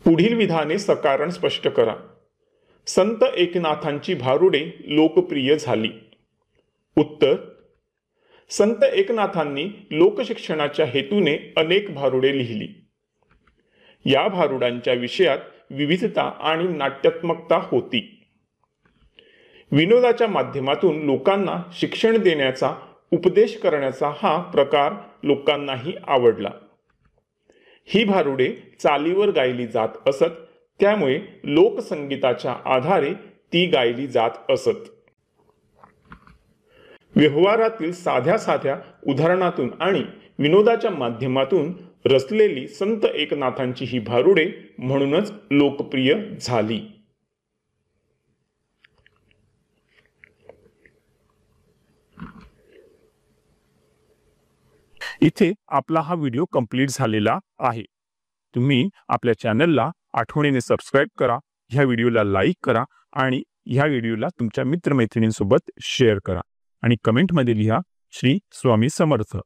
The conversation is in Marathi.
पुढील विधाने सकारण स्पष्ट करा. संत एकनाथांची भारुडे लोकप्रिय झाली. उत्तर: संत एकनाथांनी लोकशिक्षणाच्या हेतूने अनेक भारुडे लिहिली. या भारुडांच्या विषयात विविधता आणि नाट्यात्मकता होती. विनोदाच्या माध्यमातून लोकांना शिक्षण देण्याचा, उपदेश करण्याचा हा प्रकार लोकांनाही आवडला. ही भारुडे चालीवर गायली जात असत, त्यामुळे लोकसंगीताच्या आधारे ती गायली जात असत. व्यवहारातील साध्या साध्या उदाहरणातून आणि विनोदाच्या माध्यमातून रचलेली संत एकनाथांची ही भारुडे म्हणूनच लोकप्रिय झाली. इथे आपला हा व्हिडिओ कंप्लीट झालेला आहे. तुम्ही आपल्या चॅनलला आठवणीने सबस्क्राईब करा, ह्या व्हिडिओला लाईक करा आणि ह्या व्हिडिओला तुमच्या मित्रमैत्रिणींसोबत शेअर करा आणि कमेंटमध्ये लिहा श्री स्वामी समर्थ.